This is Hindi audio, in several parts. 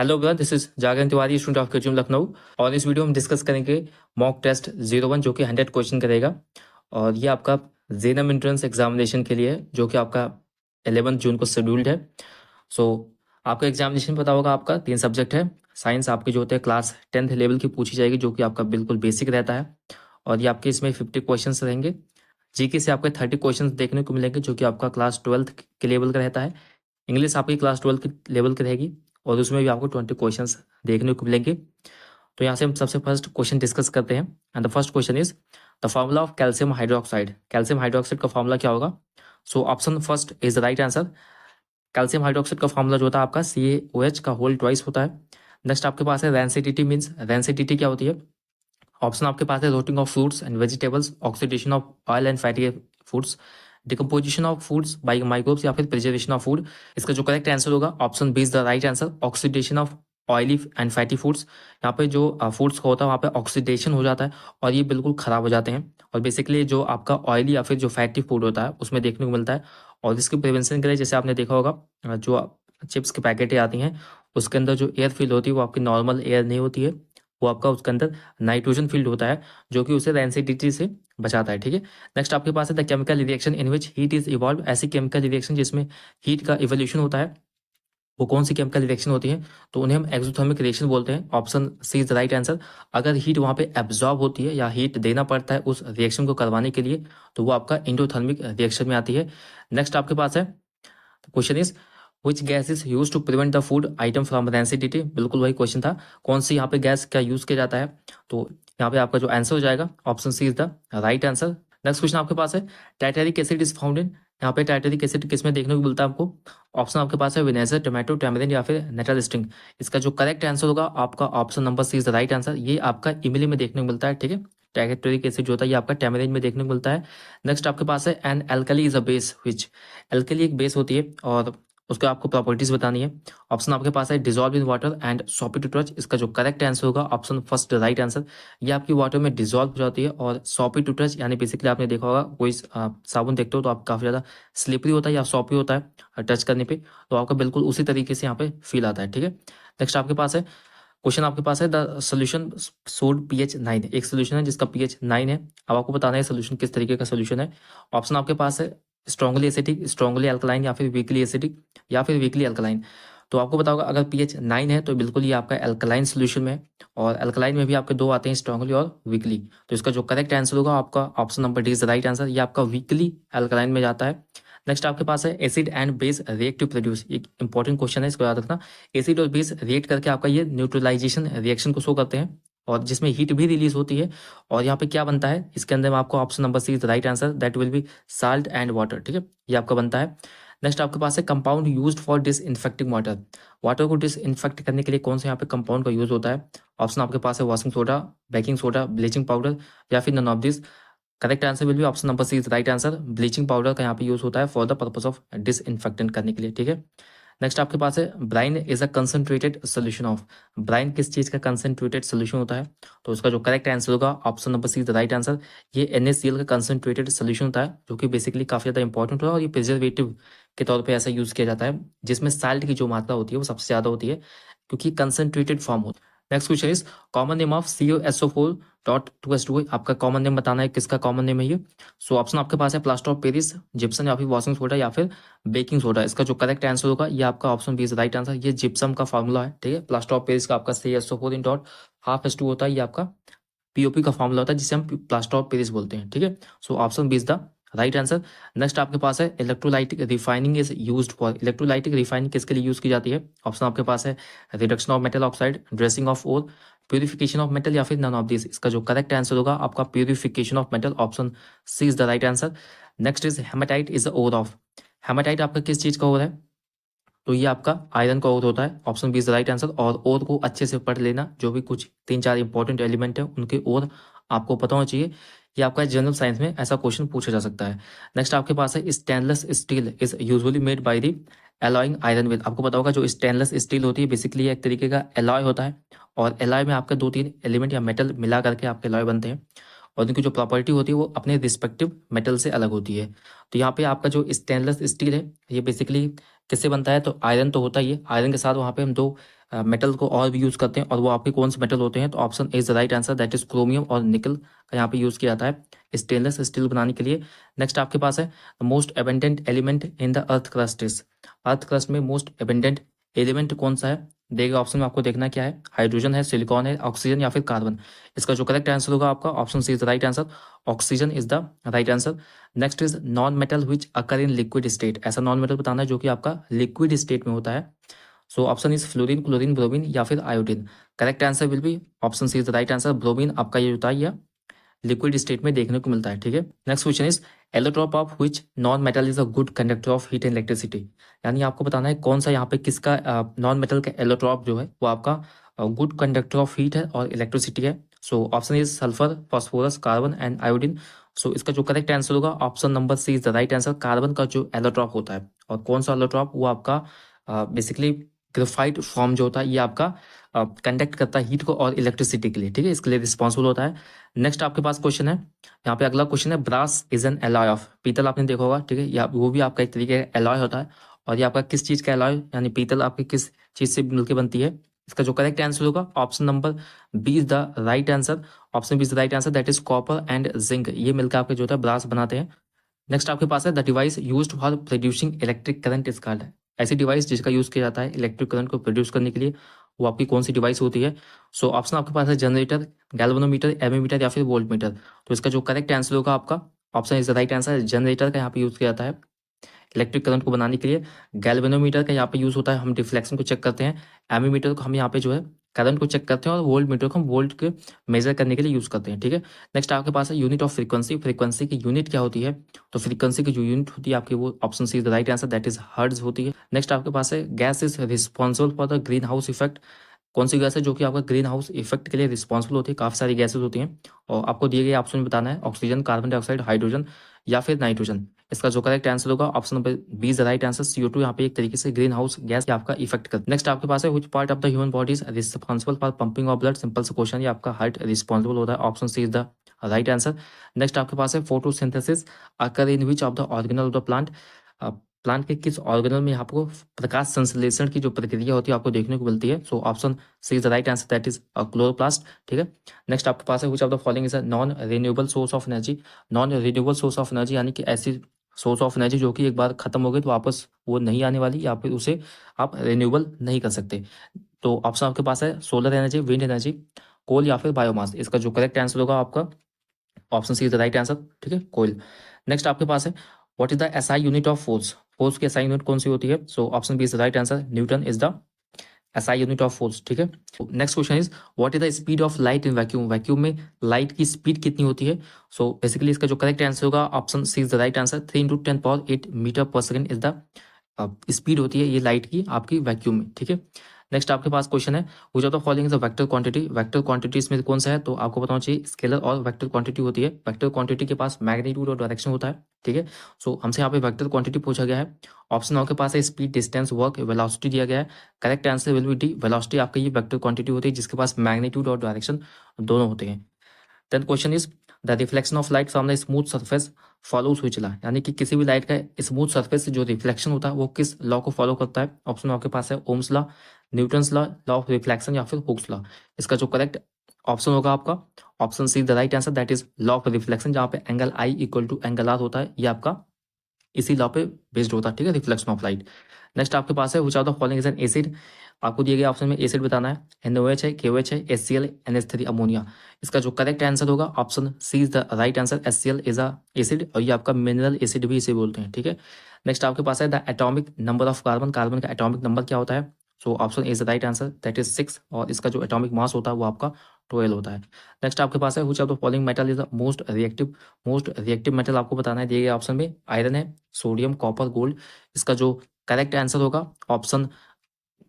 Hello everyone, this is Jagran Tiwari, student of coaching Lucknow. और इस वीडियो में डिस्कस करेंगे मॉक टेस्ट 01 जो कि 100 क्वेश्चन करेगा। और ये आपका जेनम एंट्रेंस एग्जामिनेशन के लिए है, जो कि आपका 11 जून को शेड्यूल्ड है। सो आपका एग्जामिनेशन पता होगा, आपका 3 सब्जेक्ट है। साइंस आपके जो होते हैं क्लास 10th लेवल की पूछी जाएगी, जो कि आपका बिल्कुल बेसिक रहता है। और ये आपके इसमें 50 क्वेश्चन रहेंगे। जीके से आपके 30 क्वेश्चन देखने को मिलेंगे, जो कि आपका क्लास 12th के लेवल का रहता है। इंग्लिश आपकी क्लास 12 के लेवल की रहेगी, और उसमें भी आपको 20 क्वेश्चंस देखने को मिलेंगे। तो यहाँ से हम सबसे फर्स्ट क्वेश्चन डिस्कस करते हैं। And the first question is the formula of calcium hydroxide. Calcium hydroxide का फॉर्मूला क्या होगा? So option first is the right answer. Calcium hydroxide का फॉर्मूला जो होता है आपका CaOH का होल ट्वाइस होता है। नेक्स्ट आपके पास है रेंसिडिटी। मीन्स रेंसिडिटी क्या होती है? ऑप्शन आपके पास है roasting of fruits and vegetables, oxidation of oil and fatty foods, decomposition of foods by microbes, या फिर प्रिजर्वेशन ऑफ फूड। इसका जो करेक्ट आंसर होगा option B is the right answer, oxidation of oily and fatty foods. यहाँ पे जो फूड्स का होता है वहाँ पे ऑक्सीडेशन हो जाता है और ये बिल्कुल खराब हो जाते हैं। और बेसिकली जो आपका ऑयली या फिर जो फैटी फूड होता है उसमें देखने को मिलता है। और इसकी प्रिवेंशन के लिए जैसे आपने देखा होगा, जो चिप्स की पैकेटें आती हैं उसके अंदर जो एयर फिल होती है वो आपकी नॉर्मल एयर नहीं होती है, वो आपका उसके अंदर नाइट्रोजन फील्ड होता है, जो कि उसे रेंसिडिटी से बचाता है। ठीक है। नेक्स्ट आपके पास है the chemical reaction in which heat is evolve. ऐसी केमिकल रिएक्शन जिसमें हीट का इवोल्यूशन होता है, वो कौन सी केमिकल रिएक्शन होती है? तो उन्हें हम एक्सोथर्मिक रिएक्शन बोलते हैं। Option C is the right answer. अगर हीट वहाँ पे एब्जॉर्ब होती है या हीट देना पड़ता है उस रिएक्शन को करवाने के लिए, तो वो आपका इंडोथर्मिक रिएक्शन में आती है। नेक्स्ट आपके पास है question is which gas is use to prevent the food item from rancidity. बिल्कुल वही क्वेश्चन था, कौन सी यहाँ पे गैस का यूज किया जाता है? तो यहाँ पे आपका जो आंसर हो जाएगा option C is the right answer. Next question आपके पास है tartaric acid is found in. यहाँ पे टाइटेरिक एसिड किस में देखने को मिलता है आपको? ऑप्शन आपके पास है विनेगर, टोमेटो, टैमरिंड या फिर नेटल स्टिंग। इसका जो करेक्ट आंसर होगा आपका option number C is the right answer. ये आपका इमली में देखने को मिलता है। ठीक है। टाइटेरिक एसिड जो होता है ये आपका टैमरिंड में देखने को मिलता है। नेक्स्ट आपके पास है an alkali is a base which. Alkali एक बेस होती है और उसके आपको प्रॉपर्टीज बतानी है। ऑप्शन आपके पास है dissolve in water and soapy to touch. इसका जो करेक्ट आंसर होगा ऑप्शन फर्स्ट राइट आंसर। ये आपकी वाटर में डिजॉल्व हो जाती है और सॉपी टू टच, यानी बेसिकली आपने देखा होगा कोई साबुन देखते हो तो आप काफ़ी ज़्यादा स्लिपरी होता है या सॉपी होता है टच करने पे, तो आपका बिल्कुल उसी तरीके से यहाँ पे फील आता है। ठीक है। नेक्स्ट आपके पास है क्वेश्चन आपके पास है द सोल्यूशन सोड pH 9। एक सोल्यूशन है जिसका pH 9 है। अब आपको बताना है सोल्यूशन किस तरीके का सोल्यूशन है। ऑप्शन आपके पास है स्ट्रॉन्गली एसिडिक, स्ट्रॉन्गली अल्कलाइन या फिर वीकली एसिडिक या फिर वीकली अल्कलाइन। तो आपको पता होगा अगर pH 9 है तो बिल्कुल ये आपका अल्कलाइन सोल्यूशन में है। और अल्कलाइन में भी आपके दो आते हैं, स्ट्रॉन्गली और वीकली। तो इसका जो करेक्ट आंसर होगा आपका option number D is the right answer. ये आपका वीकली अल्कलाइन में जाता है। नेक्स्ट आपके पास है acid and base react to produce. एक इंपॉर्टेंट क्वेश्चन है, इसको याद रखना। एसिड और बेस रिएक्ट करके आपका ये न्यूट्रलाइजेशन रिएक्शन को शो करते हैं और जिसमें हीट भी रिलीज होती है। और यहाँ पे क्या बनता है इसके अंदर में आपको option number C is the right answer, that will be salt and water. ठीक है, ये आपका बनता है। नेक्स्ट आपके पास है compound used for disinfecting water. Water को डिसइंफेक्ट करने के लिए कौन सा यहाँ पे कंपाउंड का यूज होता है? ऑप्शन आपके पास है washing soda, baking soda, bleaching powder या फिर none of this. Correct answer will be option number C is right answer. Bleaching powder का यहाँ पे यूज होता है for the purpose of disinfectant करने के लिए। ठीक है। नेक्स्ट आपके पास है brine is a concentrated solution of. Brine किस चीज का कंसंट्रेटेड सोल्यूशन होता है? तो उसका जो करेक्ट आंसर होगा option number C is the right answer. ये NaCl का कंसंट्रेटेड सोल्यूशन होता है, जो कि बेसिकली काफी ज्यादा इंपॉर्टेंट होता है और ये प्रिजर्वेटिव के तौर पर ऐसा यूज किया जाता है, जिसमें साल्ट की जो मात्रा होती है वो सबसे ज्यादा होती है क्योंकि कंसंट्रेटेड फॉर्म होता है। Next question is common name of CuSO4.2H2O। आपका कॉमन नेम बताना है, किसका कॉमन नेम है ये? सो ऑप्शन आपके पास है प्लास्टर ऑफ पेरिस, जिप्सम या फिर वॉशिंग सोडा या फिर बेकिंग सोडा। इसका जो करेक्ट आंसर होगा ये आपका option B is right answer. ये जिप्सम का फॉर्मूला है। ठीक है। प्लास्टर ऑफ पेरिस का आपका CuSO4 in dot half H2 होता है, ये आपका POP का फॉर्मूला होता है जिसे हम प्लास्टर ऑफ पेरिस बोलते हैं। ठीक है। So option B is the right answer. Next आपके पास है electrolytic refining is used for. Electrolytic refining किसके लिए यूज की जाती है? ऑप्शन आपके पास है reduction of metal oxide, dressing of ore, purification of metal या फिर नन ऑफ दिस। इसका जो करेक्ट आंसर होगा आपका purification of metal, option C is the right answer. Next is hematite is the ore of. Hematite आपका किस चीज का ओर है? तो ये आपका आयरन का ओर होता है, option B is the right answer. और ओर को अच्छे से पढ़ लेना, जो भी कुछ 3-4 इंपॉर्टेंट एलिमेंट है उनके ओर आपको पता होना चाहिए। ये आपका जनरल साइंस में ऐसा क्वेश्चन पूछा जा सकता है। नेक्स्ट आपके पास है stainless steel is usually made by the alloying iron with. आपको पता होगा जो स्टेनलेस स्टील होती है बेसिकली एक तरीके का एलॉय होता है, और एलॉय में आपके 2-3 एलिमेंट या मेटल मिला करके आपके एलॉय बनते हैं, और उनकी जो प्रॉपर्टी होती है वो अपने रिस्पेक्टिव मेटल से अलग होती है। तो यहाँ पे आपका जो स्टेनलेस स्टील है ये बेसिकली किससे बनता है? तो आयरन तो होता ही है, आयरन के साथ वहाँ पे हम 2 मेटल को और भी यूज़ करते हैं, और वो आपके कौन से मेटल होते हैं? तो option is the right answer, that is chromium और निकल का यहाँ पे यूज़ किया जाता है स्टेनलेस स्टील बनाने के लिए। नेक्स्ट आपके पास है most abundant element in the earth crust is, earth crust में मोस्ट एबेंडेंट एलिमेंट कौन सा है? देगा ऑप्शन में आपको देखना क्या है, हाइड्रोजन है, सिलिकॉन है, ऑक्सीजन या फिर कार्बन। इसका जो करेक्ट आंसर होगा आपका option C is the right answer, oxygen is the right answer. Next is non metal which occur in liquid state, ऐसा नॉन मेटल बताना है जो कि आपका लिक्विड स्टेट में होता है। So option is fluorine, chlorine, bromine या फिर iodine. Correct answer will be option C is the right answer, bromine आपका ये होता है, या लिक्विड स्टेट में देखने को मिलता है, ठीक है। Next question is allotrope of which non metal is a good conductor of heat and electricity, यानी आपको बताना है कौन सा यहाँ पे किसका नॉन मेटल का एलोट्रॉप जो है वो आपका गुड कंडक्टर ऑफ हीट है और इलेक्ट्रिसिटी है। So option is sulphur, phosphorus, carbon and iodine. So इसका जो करेक्ट आंसर होगा option number C is the right answer, carbon का जो एलोट्रॉप होता है। और कौन सा एलोट्रॉप? वो आपका बेसिकली ग्रेफाइट फॉर्म जो होता है, ये आपका कंडक्ट करता है हीट को और इलेक्ट्रिसिटी के लिए, ठीक है, इसके लिए रिस्पॉन्सिबल होता है। नेक्स्ट आपके पास क्वेश्चन है, यहाँ पे अगला क्वेश्चन है brass is an alloy of, पीतल आपने देखा होगा, ठीक है, या वो भी आपका एक तरीके का एलॉय होता है। और ये आपका किस चीज़ का एलॉय, यानी पीतल आपकी किस चीज़ से मिलकर बनती है? इसका जो करेक्ट आंसर होगा option number B is the right answer, option B is the right answer, that is copper and zinc, ये मिलकर आपके जो होता है ब्रास बनाते हैं। नेक्स्ट आपके पास है the device used for producing electric current is called, ऐसी डिवाइस जिसका यूज किया जाता है इलेक्ट्रिक करंट को प्रोड्यूस करने के लिए, वो आपकी कौन सी डिवाइस होती है? सो ऑप्शन आपके पास है जनरेटर, गैल्वेनोमीटर, एमीमीटर या फिर वोल्टमीटर। तो इसका जो करेक्ट आंसर होगा आपका option is the right answer, generator का यहाँ पे यूज किया जाता है इलेक्ट्रिक करंट को बनाने के लिए। गैल्वेनोमीटर का यहाँ पे यूज होता है, हम डिफ्लेक्शन को चेक करते हैं। एमीमीटर को हम यहाँ पे जो है करंट को चेक करते हैं, और वोल्ट मीटर को हम वोल्ट के मेजर करने के लिए यूज करते हैं, ठीक है। नेक्स्ट आपके पास है यूनिट ऑफ फ्रीक्वेंसी, फ्रीक्वेंसी की यूनिट क्या होती है? तो फ्रीक्वेंसी की जो यूनिट होती है आपकी, वो option C is the right answer, that is hertz होती है। नेक्स्ट आपके पास है gas is responsible for the green house effect, कौन सी गैस है जो कि आपका ग्रीन हाउस इफेक्ट के लिए रिस्पॉन्सिबल होती है? काफ़ी सारी गैसेज होती हैं, और आपको दिए गए ऑप्शन में बताना है ऑक्सीजन, कार्बन डाइऑक्साइड, हाइड्रोजन या फिर नाइट्रोजन। इसका जो करेक्ट आंसर होगा option number B is the right answer, CO2 यहाँ पे एक तरीके से ग्रीन हाउस गैस आपका इफेक्ट करता है। नेक्स्ट आपके पास है which part of the human body is responsible for pumping of blood, simple सा क्वेश्चन, ये आपका हार्ट रिस्पॉन्सिबल होता है, option C is the right answer. Next आपके पास है photosynthesis occur in which of the organelle of the plant, plant के किस ऑर्गेनल में आपको प्रकाश संश्लेषण की जो प्रक्रिया होती है आपको देखने को मिलती है? So option C is the right answer, that is chloroplast, ठीक है। नेक्स्ट आपके पास है which of the following is a non renewable source of energy, non renewable source of energy यानी कि ऐसी सोर्स ऑफ एनर्जी जो कि एक बार खत्म हो गई तो वापस वो नहीं आने वाली, या फिर उसे आप रिन्यूएबल नहीं कर सकते। तो ऑप्शन आपके पास है solar energy, wind energy, coal या फिर बायोमास। इसका जो करेक्ट आंसर होगा आपका option C is the right answer, ठीक है, कोयल। नेक्स्ट आपके पास है what is the SI unit of force, force की एसआई यूनिट कौन सी होती है? So option B is the right answer, Newton is the SI unit of force, ठीक है। Next question is what is the speed of light in vacuum, vacuum में लाइट की स्पीड कितनी होती है? सो बेसिकली इसका जो करेक्ट आंसर होगा option C is the right answer, 3 × 10⁸ metre per second is the speed होती है ये लाइट की आपकी वैक्यूम में, ठीक है। नेक्स्ट आपके पास क्वेश्चन है which of the following is a vector quantity, vector quantity इसमें कौन सा है? तो आपको बताना चाहिए स्केलर और वेक्टर क्वांटिटी होती है। वेक्टर क्वांटिटी के पास मैग्नीट्यूड और डायरेक्शन होता है, ठीक है। सो हमसे यहाँ पे वेक्टर क्वांटिटी पूछा गया है, ऑप्शन आपके पास है स्पीड, डिस्टेंस, वर्क, वेलोसिटी दिया गया है। Correct answer will B D, velocity आपका ये वेक्टर क्वांटिटी होती है जिसके पास मैग्नीट्यूड और डायरेक्शन दोनों होते हैं। Then question is the reflection of light from the smooth surface follows which law, यानी कि किसी भी लाइट का स्मूथ सरफेस से जो रिफ्लेक्शन होता है वो किस लॉ को फॉलो करता है? ऑप्शन आपके पास है Ohm's law, Newton's law, law of reflection या फिर हुक्स लॉ। इसका जो करेक्ट ऑप्शन होगा आपका option C the right answer, that is law of reflection, जहाँ पे angle I equal to angle R होता है, ये आपका इसी लॉ पे बेस्ड होता है, ठीक है, रिफ्लेक्शन ऑफ लाइट। नेक्स्ट आपके पास है which of the following is an acid, आपको दिए गए ऑप्शन में एसिड बताना है, NaOH है, KOH है, HCl, NH3 अमोनिया। इसका जो करेक्ट आंसर होगा option C is the right answer, HCl is a acid, और ये आपका मिनरल एसिड भी इसे बोलते हैं, ठीक है। नेक्स्ट आपके पास है the atomic number of carbon, carbon का एटॉमिक नंबर क्या होता है? So option is the right answer, that is 6, और इसका जो एटॉमिक मास होता है वो आपका 12 होता है। नेक्स्ट आपके पास है which of the following metal is the most reactive metal आपको बताना है, दिए गए ऑप्शन में आयरन है, सोडियम, कॉपर, गोल्ड। इसका जो करेक्ट आंसर होगा option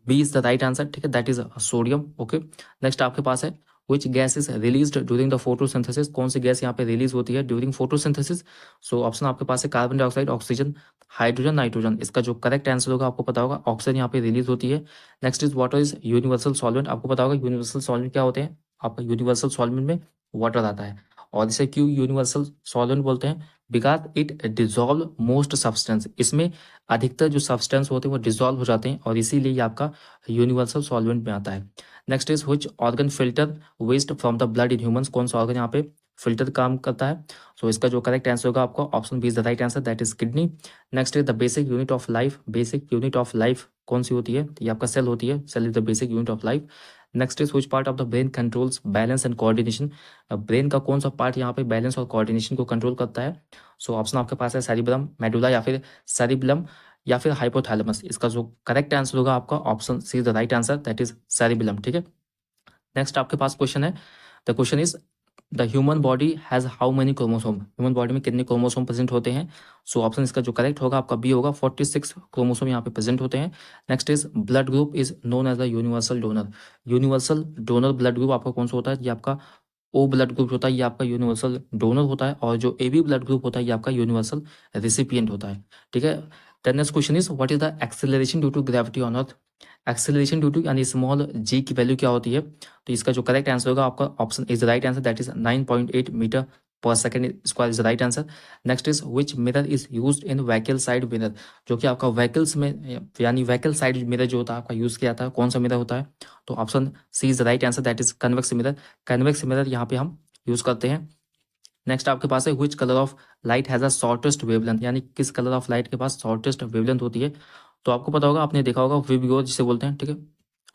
B is the right answer, ठीक है, that is sodium, okay. Next आपके पास है which gas is released during the photosynthesis, कौन सी गैस यहाँ पे रिलीज होती है ड्यूरिंग फोटोसिंथेसिस? सो ऑप्शन आपके पास है carbon dioxide, oxygen, hydrogen, nitrogen. इसका जो करेक्ट आंसर होगा आपको पता होगा ऑक्सीजन यहाँ पे रिलीज होती है। Next is water is universal solvent, आपको पता होगा यूनिवर्सल सॉल्वेंट क्या होते हैं? आपका यूनिवर्सल सॉल्वेंट में वाटर आता है। और इसे क्यों यूनिवर्सल सॉल्वेंट बोलते हैं? Because it dissolve most substance, इसमें अधिकतर जो सब्सटेंस होते हैं वो डिजॉल्व हो जाते हैं और इसीलिए ये आपका यूनिवर्सल सॉल्वेंट में आता है। Next is which organ filter waste from the blood in humans, कौन सा ऑर्गन यहाँ पे फिल्टर काम करता है? सो इसका जो करेक्ट आंसर होगा आपका option B is the right answer, that is kidney. Next is the basic unit of life, basic unit of life कौन सी होती है? ये आपका सेल होती है, cell is the basic unit of life. Next is which part of the brain controls balance and coordination, brain का कौन सा पार्ट यहाँ पे बैलेंस और कोऑर्डिनेशन को कंट्रोल करता है? सो ऑप्शन आपके पास है सेरिब्रम, मेडुला या फिर सेरिब्लम या फिर हाइपोथैलेमस। इसका जो करेक्ट आंसर होगा आपका option C is the right answer, that is cerebellum. ठीक है, नेक्स्ट आपके पास क्वेश्चन है, the question is the human body has how many chromosome, human body में कितने क्रोमोसोम प्रेजेंट होते हैं? सो ऑप्शन इसका जो करेक्ट होगा आपका बी होगा, 46 क्रोमोसोम यहाँ पे प्रेजेंट होते हैं। Next is blood group is known as the universal donor, universal donor blood group आपका कौन सा होता है? ये आपका ओ ब्लड ग्रुप होता है, ये आपका यूनिवर्सल डोनर होता है, और जो ए बी ब्लड ग्रुप होता है ये आपका यूनिवर्सल रिसिपिएंट होता है। ठीक है, the next question is what is the acceleration due to gravity on earth, acceleration due to यानी स्मॉल जी की वैल्यू क्या होती है? तो इसका जो करेक्ट आंसर होगा आपका option is the right answer, that is 9.8 metre पर second square is the right answer. Next is which mirror is used in vehicle side mirror, जो कि आपका व्हीकल्स में यानी व्हीकल साइड मिरर जो होता है आपका यूज किया जाता है, कौन सा मिरर होता है? तो option C is the right answer, that is convex mirror, convex mirror यहाँ पे हम यूज करते हैं। नेक्स्ट आपके पास है which colour of light has a shortest wavelength, यानी किस कलर ऑफ लाइट के पास शॉर्टेस्ट वेवलेंथ होती है? तो आपको पता होगा, आपने देखा होगा विबग्योर जिसे बोलते हैं। ठीक है,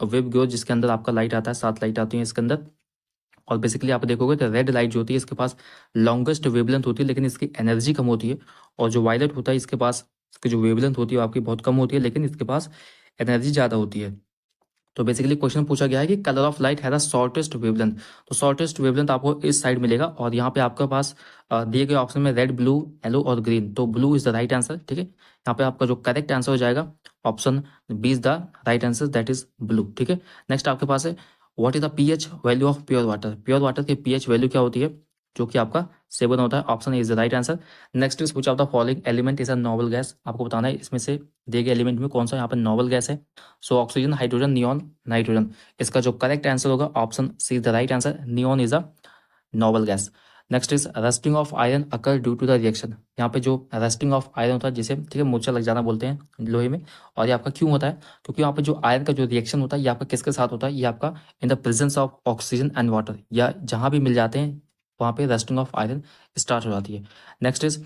वेबग्योर जिसके अंदर आपका लाइट आता है, 7 लाइट आती है इसके अंदर, और बेसिकली आप देखोगे तो रेड लाइट जो होती है इसके पास लॉन्गेस्ट वेवलेंथ होती है लेकिन इसकी एनर्जी कम होती है, और जो वायलेट होता है इसके पास इसकी जो वेवलेंथ होती है आपकी बहुत कम होती है लेकिन इसके पास एनर्जी ज़्यादा होती है। तो बेसिकली क्वेश्चन पूछा गया है कि कलर ऑफ लाइट है द शॉर्टेस्ट वेवलेंथ, तो शॉर्टेस्ट वेवलेंथ आपको इस साइड मिलेगा, और यहाँ पे आपके पास दिए गए ऑप्शन में रेड, ब्लू, येलो और ग्रीन, तो blue is the right answer. ठीक है, यहाँ पे आपका जो करेक्ट आंसर हो जाएगा option B is the right answer, that is blue. ठीक है, नेक्स्ट आपके पास है what is the pH value of pure water, pure water की पीएच वैल्यू क्या होती है? जो कि आपका 7 होता है, option is the right answer. Next is which of the following element is a noble gas, आपको बताना है इसमें से दिए गए एलिमेंट में कौन सा यहाँ पर नोबल गैस है? So oxygen, hydrogen, neon, nitrogen. इसका जो करेक्ट आंसर होगा option C is the right answer, neon is a noble gas. Next is rusting of iron occur due to the reaction, यहाँ पे जो रस्टिंग ऑफ आयरन होता है जिसे ठीक है मूर्छा लग जाना बोलते हैं लोहे में, और ये आपका क्यों होता है? क्योंकि यहाँ पे जो आयरन का जो रिएक्शन होता है ये आपका किसके साथ होता है? ये आपका in the presence of oxygen and water, या जहाँ भी मिल जाते हैं वहाँ पे रस्टिंग ऑफ आयरन स्टार्ट हो जाती है। Next is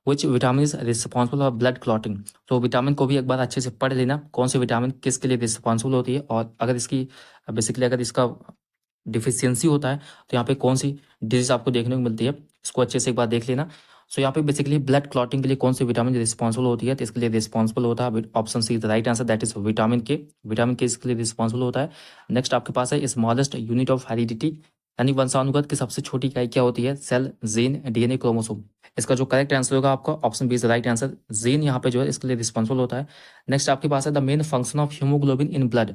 which vitamin is responsible for blood clotting, तो विटामिन को भी एक बार अच्छे से पढ़ लेना, कौन सी विटामिन किसके लिए रिस्पॉन्सिबल होती है, और अगर इसकी बेसिकली अगर इसका डिफिशियंसी होता है तो यहाँ पे कौन सी डिजीज आपको देखने को मिलती है, इसको अच्छे से एक बार देख लेना। सो यहाँ पे बेसिकली ब्लड क्लॉटिंग के लिए कौन सी विटामिन रिस्पॉन्सिबल होती है? तो इसके लिए रिस्पॉन्सिबल होता है option C the right answer, that is vitamin के, विटामिन के इसके लिए रिस्पॉन्सिबल होता है। नेक्स्ट आपके पास है स्मॉलेस्ट यूनिट ऑफ हेरिडिटी, यानी वंशानुगत की सबसे छोटी इकाई क्या होती है? Cell, gene, DNA, chromosome. इसका जो करेक्ट आंसर होगा आपका option B is the right answer, gene यहाँ पे जो है इसके लिए रिस्पॉन्सिबल होता है। नेक्स्ट आपके पास है the main function of haemoglobin in blood,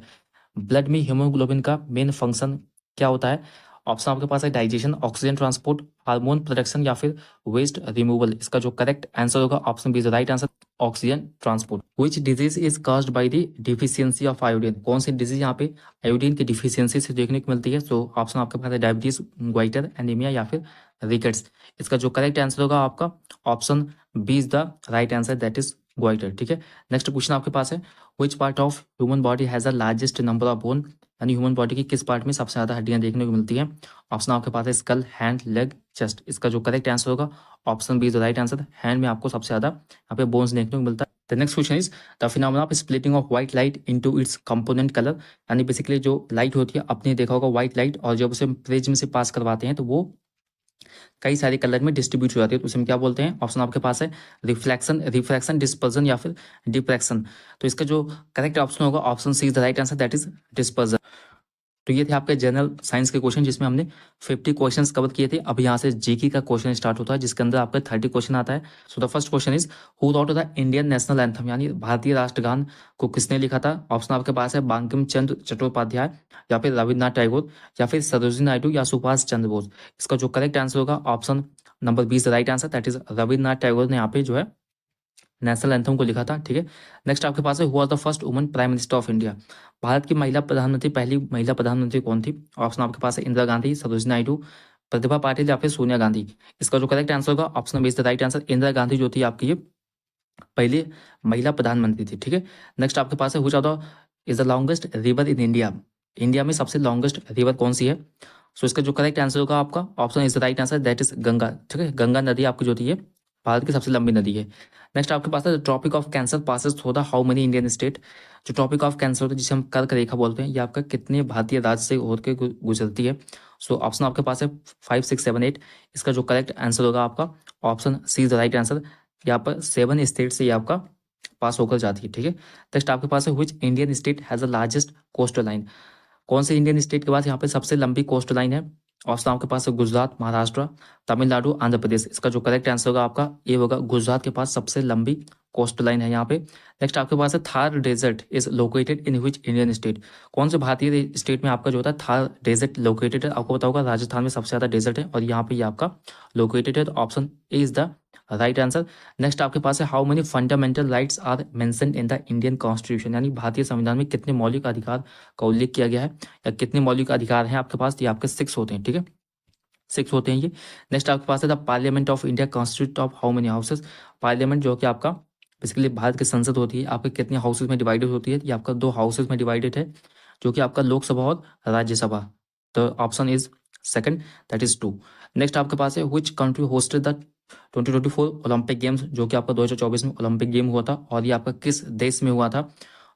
blood में हीमोग्लोबिन का मेन फंक्शन क्या होता है? ऑप्शन आपके पास है digestion, oxygen transport, hormone production या फिर वेस्ट रिमूवल। इसका जो करेक्ट आंसर होगा option B is the right answer, oxygen transport. Which disease is caused by the deficiency of iodine, कौन सी डिजीज यहाँ पे आयोडीन की डिफिशियंसी से देखने को मिलती है? तो ऑप्शन आपके पास है डायबिटीज, ग्वाइटर, एनीमिया या फिर रिकेट्स। इसका जो करेक्ट आंसर होगा आपका option B is the right answer, that is goitre. ठीक है, नेक्स्ट क्वेश्चन आपके पास है which part of human body has the largest number of bone, यानी ह्यूमन बॉडी की किस पार्ट में सबसे ज़्यादा हड्डियां देखने को मिलती हैं? ऑप्शन आपके पास है स्कल, हैंड, लेग, चेस्ट। इसका जो करेक्ट आंसर होगा option B is the right answer, hand में आपको सबसे ज़्यादा यहाँ पे बोन्स देखने को मिलता है। The next question is the phenomena of splitting of white light into its component colour, यानी बेसिकली जो लाइट होती है आपने देखा होगा व्हाइट लाइट, और जब उसे प्रिज्म से पास करवाते हैं तो वो कई सारे कलर में डिस्ट्रीब्यूट हो जाती है, तो उसे हम क्या बोलते हैं? ऑप्शन आपके पास है रिफ्लेक्शन, रिफ्रैक्शन, डिस्पर्जन या फिर डिफ्रैक्शन। तो इसका जो करेक्ट ऑप्शन होगा option C is the right answer, that is dispersion. तो ये थे आपके जनरल साइंस के क्वेश्चन जिसमें हमने 50 क्वेश्चंस कवर किए थे। अब यहाँ से जीके का क्वेश्चन स्टार्ट होता है जिसके अंदर आपका 30 क्वेश्चन आता है। So the first question is who rot the Indian national anthem, यानी भारतीय राष्ट्रगान को किसने लिखा था? ऑप्शन आपके पास है बंकिम चंद्र चट्टोपाध्याय या फिर रविन्द्रनाथ टैगोर या फिर सरोजिनी नायडू या सुभाष चंद्र बोस। इसका जो करेक्ट आंसर होगा option number B is the right answer, that is Rabindranath Tagore ने यहाँ पे जो है नेशनल एंथम को लिखा था। ठीक है, नेक्स्ट आपके पास है who was the first woman prime minister of India, Bharat की महिला प्रधानमंत्री, पहली महिला प्रधानमंत्री कौन थी? ऑप्शन आपके पास है इंदिरा गांधी, सरोजिनी नायडू, प्रतिभा पाटिल या फिर सोनिया गांधी? इसका जो करेक्ट आंसर होगा option B is the right answer. Indira Gandhi जो थी आपकी ये पहली महिला प्रधानमंत्री थी, ठीक है। नेक्स्ट आपके पास है which of the is the longest river in India? India में सबसे लॉन्गेस्ट रिवर कौन सी है? सो इसका जो करेक्ट आंसर होगा आपका option is the right answer, that is Ganga, ठीक है। गंगा नदी आपकी जो थी ये भारत की सबसे लंबी नदी है। नेक्स्ट आपके पास है Tropic of Cancer passes through the how many Indian state? जो ट्रॉपिक ऑफ कैंसर होता है जिसे हम कर्क रेखा बोलते हैं, ये आपका कितने भारतीय राज्य से होकर गुजरती है? सो ऑप्शन आपके पास है 5, 6, 7, 8। इसका जो करेक्ट आंसर होगा आपका option C is the right answer. यहाँ पर 7 स्टेट से ये आपका पास होकर जाती है, ठीक है। नेक्स्ट आपके पास है which Indian state has the largest coastal line? कौन से इंडियन स्टेट के बाद यहाँ पे सबसे लंबी कोस्ट लाइन है? ऑप्शन आपके पास है गुजरात, महाराष्ट्र, तमिलनाडु, आंध्र प्रदेश। इसका जो करेक्ट आंसर होगा आपका ये होगा गुजरात के पास सबसे लंबी कोस्ट लाइन है यहाँ पे। नेक्स्ट आपके पास है Thar desert is located in which Indian state? कौन से भारतीय स्टेट में आपका जो होता है थार डेजर्ट लोकेटेड है? आपको पता होगा राजस्थान में सबसे ज्यादा डेजर्ट है और यहाँ पे ये आपका लोकेटेड है, तो option A is the right answer. Next आपके पास है how many fundamental rights are mentioned in the Indian constitution? यानी भारतीय संविधान में कितने मौलिक अधिकार का उल्लेख किया गया है या कितने मौलिक अधिकार हैं आपके पास? ये आपके 6 होते हैं, ठीक है, 6 होते हैं ये। नेक्स्ट आपके पास है the parliament of India constitute of how many houses? Parliament जो कि आपका बेसिकली भारत की संसद होती है, आपके कितने हाउसेज में डिवाइडेड होती है? ये आपका 2 हाउसेज में डिवाइडेड है, जो कि आपका लोकसभा और राज्यसभा। तो option is second, that is 2। Next आपके पास है which country hosted the 2024 Olympic games? जो कि आपका 2024 में ओलंपिक गेम हुआ था और ये आपका किस देश में हुआ था?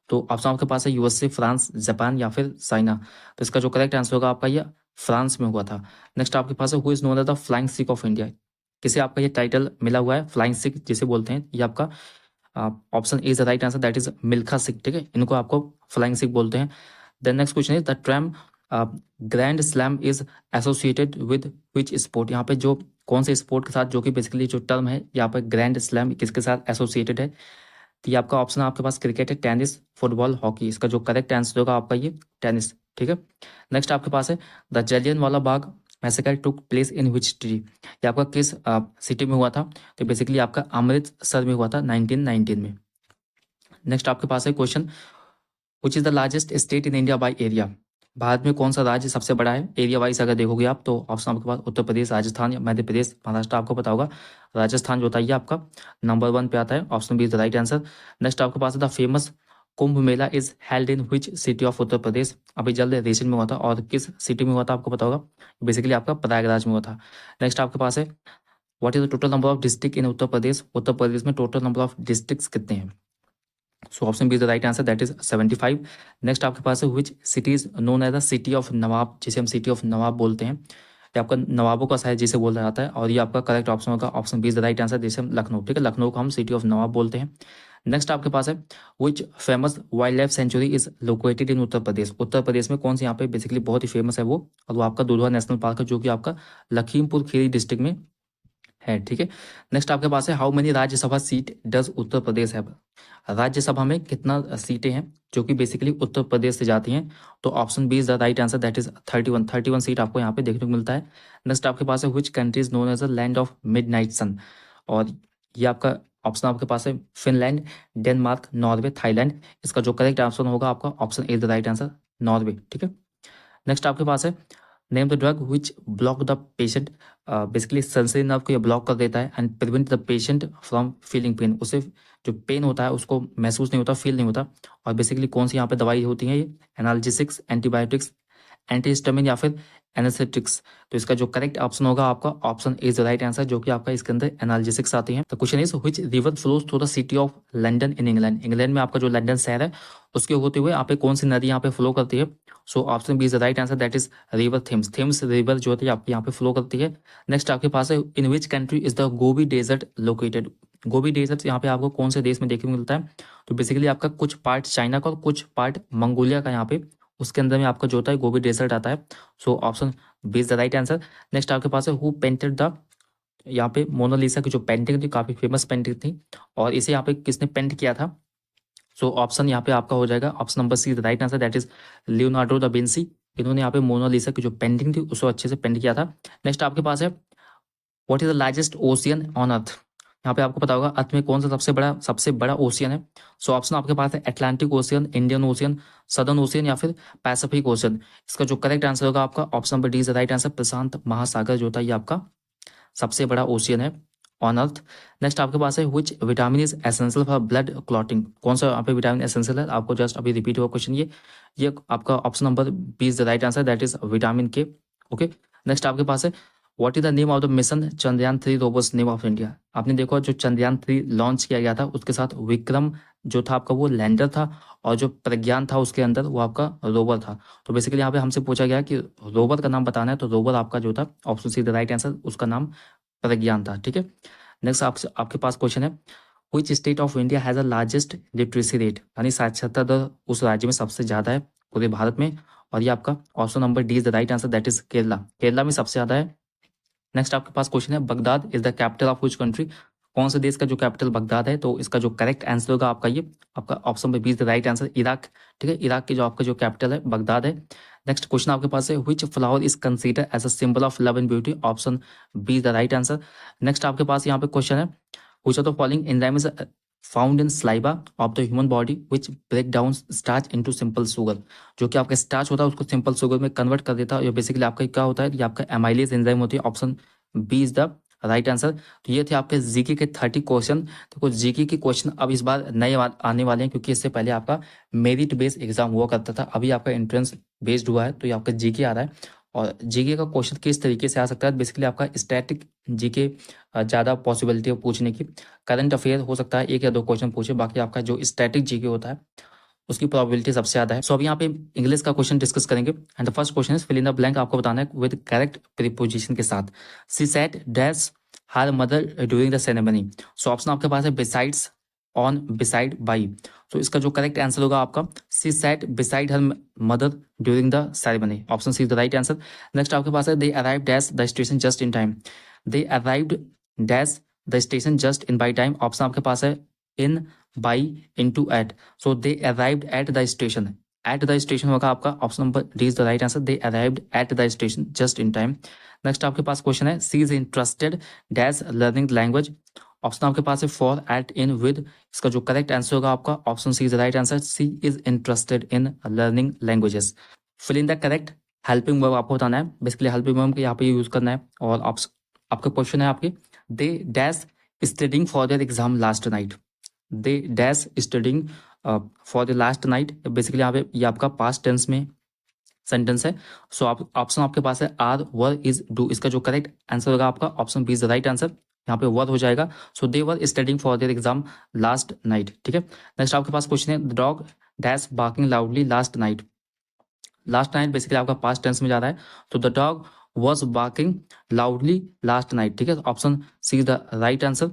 तो ऑप्शन आपके पास है यूएसए, फ्रांस, जापान या फिर चाइना। तो इसका जो करेक्ट आंसर होगा आपका ये फ्रांस में हुआ था। नेक्स्ट आपके पास है who is known as the flying Sikh of India? किसे आपका ये टाइटल मिला हुआ है फ्लाइंग सिख जिसे बोलते हैं? ये आपका option A is the right answer, that is Milkha Singh, ठीक है। इनको आपको फ्लाइंग सिख बोलते हैं। Then next question is the term grand slam is associated with which sport? यहाँ पे जो कौन से स्पोर्ट के साथ जो कि बेसिकली जो टर्म है यहाँ पे ग्रैंड स्लैम किसके साथ एसोसिएटेड है? तो ये आपका ऑप्शन आपके पास क्रिकेट है, टेनिस, फुटबॉल, हॉकी। इसका जो करेक्ट आंसर होगा आपका ये टेनिस, ठीक है। नेक्स्ट आपके पास है the Jallianwala Bagh massacre took place in which city? ये आपका किस सिटी में हुआ था? तो बेसिकली आपका अमृतसर में हुआ था 1919 में। नेक्स्ट आपके पास है question which is the largest state in India by area? Bharat में कौन सा राज्य सबसे बड़ा है एरिया वाइज? अगर देखोगे आप तो ऑप्शन आपके पास उत्तर प्रदेश, राजस्थान या मध्य प्रदेश, महाराष्ट्र। आपको पता होगा राजस्थान जो होता है ये आपका नंबर 1 पे आता है, option B is the right answer. Next आपके पास the famous Kumbh Mela is held in which city of Uttar Pradesh? अभी जल्द रिसेंट में हुआ था और किस सिटी में हुआ था आपको पता होगा? बेसिकली आपका प्रयागराज में हुआ था। नेक्स्ट आपके पास है what is the total number of district in Uttar Pradesh? Uttar Pradesh में टोटल नंबर ऑफ डिस्ट्रिक्ट्स कितने हैं? So option B is the right answer, that is 75। Next आपके पास है which city is known as the city of nawab? जिसे हम सिटी ऑफ नवाब बोलते हैं, ये आपका नवाबों का शहर जिसे बोला जाता है और ये आपका करेक्ट ऑप्शन होगा option B is the right answer, जिसे हम लखनऊ, ठीक है, लखनऊ को हम सिटी ऑफ नवाब बोलते हैं। नेक्स्ट आपके पास है which famous wildlife sanctuary is located in Uttar Pradesh? Uttar Pradesh में कौन सी यहाँ पे बेसिकली बहुत ही फेमस है वो, और वो आपका दुधवा नेशनल पार्क है जो कि आपका लखीमपुर खीरी डिस्ट्रिक्ट में है, ठीक है। नेक्स्ट आपके पास है how many Rajya Sabha seat does Uttar Pradesh have? Rajya Sabha में कितना सीटें हैं जो कि बेसिकली उत्तर प्रदेश से जाती हैं? तो option B is the right answer, that is 31 seat आपको यहाँ पे देखने को मिलता है। नेक्स्ट आपके पास है which country is known as the land of midnight sun? और ये आपका ऑप्शन आपके पास है फिनलैंड, डेनमार्क, नॉर्वे, थाईलैंड। इसका जो करेक्ट आंसर होगा आपका option A is the right answer, Norway, ठीक है। नेक्स्ट आपके पास है name the drug which block the patient? Basically sensory nerve को ये ब्लॉक कर देता है and prevent the patient from feeling pen. उसे जो पेन होता है उसको महसूस नहीं होता, फील नहीं होता। और बेसिकली कौन सी यहाँ पे दवाई होती है? ये एनाल्जेसिक्स, एंटीबायोटिक्स, एंटीहिस्टामिन या फिर एनेस्थेटिक्स। तो इसका जो करेक्ट ऑप्शन होगा आपका option is the right answer, जो कि आपका इसके अंदर एनाल्जेसिक्स आती है। तो question is which river flows through the city of London in England? England में आपका जो लंदन शहर है उसके होते हुए यहाँ पे कौन सी नदी यहाँ पे फ्लो करती है? So option B is the right answer, that is river Thames. Thames river जो होती है आपके यहाँ पे फ्लो करती है। नेक्स्ट आपके पास है in which country is the Gobi desert located? Gobi desert यहाँ पे आपको कौन से देश में देखने को मिलता है? तो बेसिकली आपका कुछ पार्ट चाइना का और कुछ पार्ट मंगोलिया का यहाँ पे उसके अंदर में आपका जो होता है गोबी डेजर्ट आता है। So option B is the right answer. Next आपके पास है हु पेंटेड द? यहाँ पे मोनालिसा की जो पेंटिंग थी काफी फेमस पेंटिंग थी और इसे यहाँ पे किसने पेंट किया था? सो ऑप्शन यहाँ पे आपका हो जाएगा option number C the right answer, that is Leonardo da Vinci. इन्होंने यहाँ पे मोनालिसा की जो पेंटिंग थी उसको अच्छे से पेंट किया था। नेक्स्ट आपके पास है what is the largest ocean on earth? यहाँ पे आपको पता होगा अर्थ में कौन सा सबसे बड़ा ओशियन है। सो ऑप्शन आपके पास है Atlantic ocean, Indian ocean, southern ocean या फिर पैसिफिक ओशियन। इसका जो करेक्ट आंसर होगा आपका option number D is the right answer. प्रशांत महासागर जो होता है ये आपका सबसे बड़ा ओशियन है ऑन अर्थ। नेक्स्ट आपके पास है which vitamin is essential for blood clotting. कौन सा यहाँ पे विटामिन एसेंशियल है, आपको जस्ट अभी रिपीट हुआ क्वेश्चन ये आपका option number B is the right answer, that is vitamin K. Okay, next आपके पास है what is the name of the mission Chandrayaan 3 rovers name of India. आपने देखा जो चंद्रयान 3 लॉन्च किया गया था उसके साथ विक्रम जो था आपका वो लैंडर था, और जो प्रज्ञान था उसके अंदर वो आपका रोवर था। तो बेसिकली यहाँ पे हमसे पूछा गया कि रोवर का नाम बताना है, तो रोवर आपका जो था option C the right answer, उसका नाम प्रज्ञान था। ठीक है, नेक्स्ट आपके पास क्वेश्चन है which state of India has a largest literacy rate, यानी साक्षरता दर उस राज्य में सबसे ज़्यादा है पूरे भारत में, और ये आपका option number D is the right answer, that is Kerala. Kerala में सबसे ज़्यादा है। नेक्स्ट आपके पास क्वेश्चन है Baghdad is the capital of which country. कौन से देश का जो कैपिटल बगदाद है, तो इसका जो करेक्ट आंसर होगा आपका ये आपका option number B is the right answer, Iraq. ठीक है, इराक की जो आपका जो कैपिटल है बगदाद है। नेक्स्ट क्वेश्चन आपके पास है which flower is consider as a symbol of love and beauty, option B is the right answer. Next आपके पास यहाँ पे क्वेश्चन है which of the following enzyme is found in saliva of the human body which break down starch into simple sugar. जो कि आपका स्टार्च होता है उसको सिंपल शुगर में कन्वर्ट कर देता है, ये बेसिकली आपका क्या होता है, ये आपका एमाइलेज एंजाइम होती है। Option B is the right answer. तो ये थे आपके जीके के 30 क्वेश्चन। तो कुछ जीके के क्वेश्चन अब इस बार नए आने वाले हैं, क्योंकि इससे पहले आपका मेरिट बेस्ड एग्जाम हुआ करता था, अभी आपका एंट्रेंस बेस्ड हुआ है, तो ये आपका जीके आ रहा है। और जीके का क्वेश्चन किस तरीके से आ सकता है, बेसिकली आपका स्टैटिक जीके ज़्यादा पॉसिबिलिटी है पूछने की। करंट अफेयर हो सकता है 1 या 2 क्वेश्चन पूछे, बाकी आपका जो स्टैटिक जीके होता है उसकी प्रोबेबिलिटी सबसे ज़्यादा है। सो अभी यहाँ पे इंग्लिश का क्वेश्चन डिस्कस करेंगे, and the first question is fill in the blank. आपको बताना है विद करेक्ट प्रीपोजिशन के साथ। She said dash her mother during the ceremony. So option आपके पास है बिसाइड्स, ऑन, बिसाइड, बाई। तो इसका जो करेक्ट आंसर होगा आपका she sat beside her mother during the ceremony, option C is the right answer. Next आपके पास है they arrive dash the station just in time. They arrived dash the station just in by time, option आपके पास है in, by, into, at. So they arrived at the station, at the station होगा आपका option number D is the right answer, they arrived at the station just in time. Next आपके पास क्वेश्चन है she is interested dash learning language. Option आपके पास है फॉर, एट, इन, विद। इसका जो करेक्ट आंसर होगा आपका option C is the right answer, she is interested in learning languages. Fill in the correct helping verb आपको बताना है, बेसिकली हेल्पिंग वर्ब के यहाँ पे यूज करना है। और आपका क्वेश्चन है आपके they dash studying for their exam last night. They dash studying for the last night, basically यहाँ पे ये आपका पास्ट टेंस में सेंटेंस है। सो आप ऑप्शन आपके पास है आर, वर, इज, डू। इसका जो करेक्ट आंसर होगा आपका option B is the right answer, यहाँ पे वर हो जाएगा। So they were studying for their exam last night. ठीक है, नेक्स्ट आपके पास क्वेश्चन है the dog dash barking loudly last night. Last night basically आपका पास्ट टेंस में जा रहा है, तो the dog was barking loudly last night. ठीक है, option C is the right answer,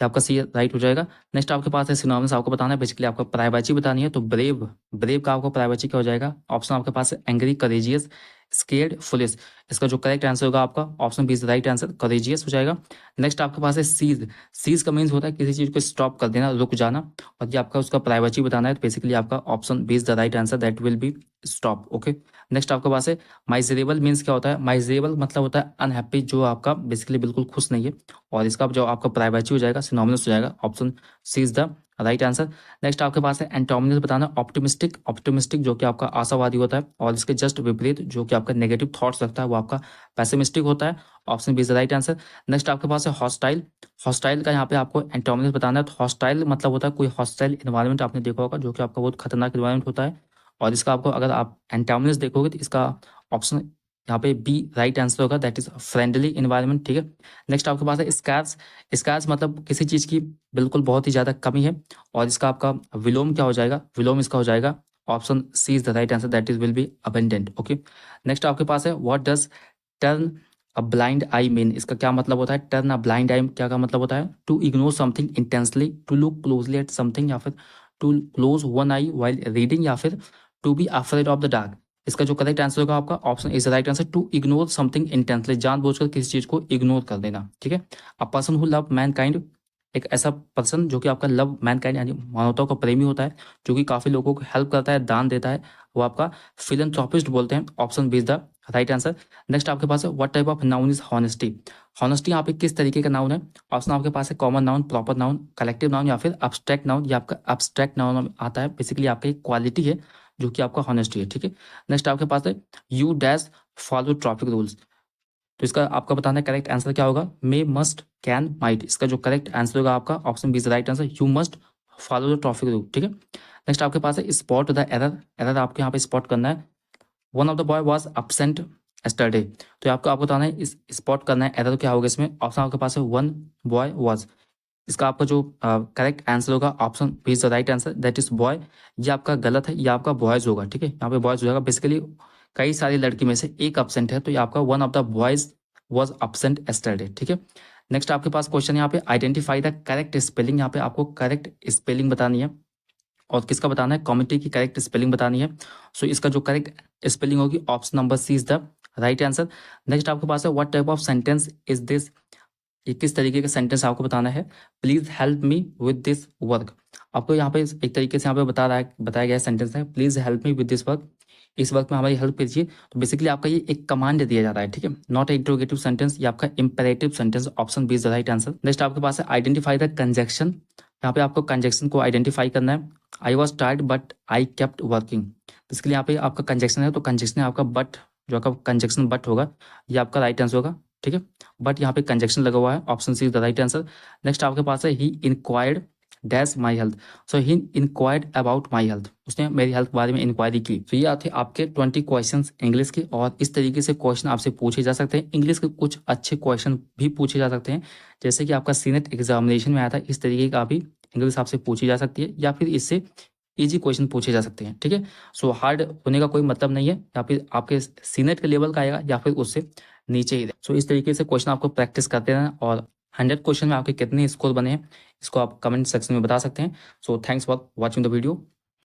आपका सी राइट हो जाएगा। नेक्स्ट आपके पास है सिनोनिम्स आपको बताना है, बेसिकली आपका प्राइवेची बतानी है। तो ब्रेव, ब्रेव का आपको प्राइवेची क्या हो जाएगा, ऑप्शन आपके पास है एंग्री, करेजियस, स्केर्ड, फुलिश। इसका जो करेक्ट आंसर होगा आपका option B is right answer, courageous हो जाएगा। नेक्स्ट आपके पास है सीज। सीज का मीन्स होता है किसी चीज को स्टॉप कर देना, रुक जाना, और ये आपका उसका प्राइवेची बताना है, तो बेसिकली आपका option B is the right answer, that will be stop. Okay, next आपके पास है माइजरेबल मीन्स क्या होता है, माइजरेबल मतलब होता है अनहैप्पी, जो आपका बेसिकली बिल्कुल खुश नहीं है, और इसका जो आपका प्राइवेची हो जाएगा सिनोनिम्स हो जाएगा, option C is the right answer. Next आपके पास है एंटोनिम्स बताना, ऑप्टिमिस्टिक, ऑप्टिमिस्टिक जो कि आपका आशावादी होता है, और इसके जस्ट विपरीत जो कि आपका नेगेटिव थॉट्स रखता है वो आपका पेसिमिस्टिक होता है, option B is the right answer. Next आपके पास है हॉस्टाइल। हॉस्टाइल का यहाँ पे आपको एंटोनिम्स बताना है, तो हॉस्टाइल मतलब होता है कोई हॉस्टाइल इन्वायरमेंट, आपने देखा होगा जो कि आपका बहुत खतरनाक इन्वायरमेंट होता है, और इसका आपको अगर आप एंटोनिम्स देखोगे तो इसका ऑप्शन यहाँ पे बी राइट आंसर होगा, दैट इज फ्रेंडली इन्वायरमेंट। ठीक है, नेक्स्ट आपके पास है स्कार्स। स्कार्स मतलब किसी चीज़ की बिल्कुल बहुत ही ज़्यादा कमी है, और इसका आपका विलोम क्या हो जाएगा, विलोम इसका हो जाएगा, option C is the right answer, that is will be abundant. Okay, next आपके पास है what does turn a blind eye mean. इसका क्या मतलब होता है, टर्न अ ब्लाइंड आई क्या का मतलब होता है, to ignore something intensely, to look closely at something, या फिर to close one eye while reading, या फिर to be afraid of the dark. इसका जो करेक्ट आंसर होगा आपका option is the right answer, to ignore something intensely, जानबूझकर किसी चीज को इग्नोर कर देना। ठीक है, a person who love mankind, एक ऐसा पर्सन जो कि आपका लव मैनकाइंड यानी मानवता का प्रेमी होता है, जो कि काफी लोगों को हेल्प करता है, दान देता है, वो आपका फिलैंथ्रोपिस्ट बोलते हैं। Option B is the right answer. Next आपके पास है what type of noun is honesty. Honesty यहाँ पे किस तरीके का नाउन है? ऑप्शन आपके पास है common noun, proper noun, collective noun या फिर अब्स्ट्रैक्ट नाउन। ये आपका अब्स्ट्रैक्ट नाउन आता है, बेसिकली आपका एक क्वालिटी है जो कि आपका हॉनेस्टी है, ठीक है। नेक्स्ट आपके पास है you dash follow traffic rules. तो इसका आपका बताना है करेक्ट आंसर क्या होगा? May, must, can, might. इसका जो करेक्ट आंसर होगा आपका option B is right answer, you must follow the traffic rule, ठीक है। नेक्स्ट आपके पास है स्पॉट द एरर। एरर आपको यहाँ पे स्पॉट करना है। One of the boy was absent yesterday। तो आपको बताना है इस स्पॉट करना है एरर क्या होगा इसमें। ऑप्शन आपके पास है वन बॉय वॉज। इसका आपका जो करेक्ट आंसर होगा option B is the right answer, that is boy. ये आपका गलत है, ये आपका बॉयज होगा, ठीक है। यहाँ पे बॉयज हो जाएगा। बेसिकली कई सारी लड़की में से एक absent है, तो ये आपका one of the boys was absent yesterday, ठीक है। नेक्स्ट आपके पास क्वेश्चन यहाँ पे आइडेंटिफाई द करेक्ट स्पेलिंग। यहाँ पे आपको करेक्ट स्पेलिंग बतानी है और किसका बताना है? कॉमिटी की करेक्ट स्पेलिंग बतानी है। सो इसका जो करेक्ट स्पेलिंग होगी option number C is the right answer. Next आपके पास है what type of sentence is this. ये किस तरीके का सेंटेंस आपको बताना है? Please help me with this work. आपको यहाँ पे एक तरीके से यहाँ पे बताया गया सेंटेंस है, please help me with this work. इस वर्क में हमारी हेल्प कीजिए। तो बेसिकली आपका ये एक कमांड दिया जाता है, ठीक है, नॉट इंट्रोगेटिव सेंटेंस। ये आपका imperative sentence, option B is the right answer. Next आपके पास है आइडेंटिफाई द कंजक्शन। यहाँ पे आपको कंजक्शन को आइडेंटिफाई करना है। I was tired but I kept working. Basically यहाँ पे आपका कंजक्शन है, तो कंजक्शन है आपका बट, जो आपका कंजक्शन बट होगा ये आपका राइट आंसर होगा, ठीक है। बट यहाँ पे कंजक्शन लगा हुआ है, option C is the right answer. Next आपके पास है he inquired dash my health. So he inquired about my health, उसने मेरी हेल्थ के बारे में इंक्वायरी की। तो ये थे आपके 20 क्वेश्चन इंग्लिश के, और इस तरीके से क्वेश्चन आपसे पूछे जा सकते हैं। इंग्लिश के कुछ अच्छे क्वेश्चन भी पूछे जा सकते हैं, जैसे कि आपका सीनेट एग्जामिनेशन में आया था, इस तरीके का भी इंग्लिश आपसे पूछी जा सकती है, या फिर इससे इजी क्वेश्चन पूछे जा सकते हैं, ठीक है। सो हार्ड होने का कोई मतलब नहीं है, या फिर आपके सीनेट के लेवल का आएगा या फिर उससे नीचे ही। सो इस तरीके से क्वेश्चन आपको प्रैक्टिस करते रहना, और 100 क्वेश्चन में आपके कितने स्कोर बने हैं इसको आप कमेंट सेक्शन में बता सकते हैं। So thanks for watching the video.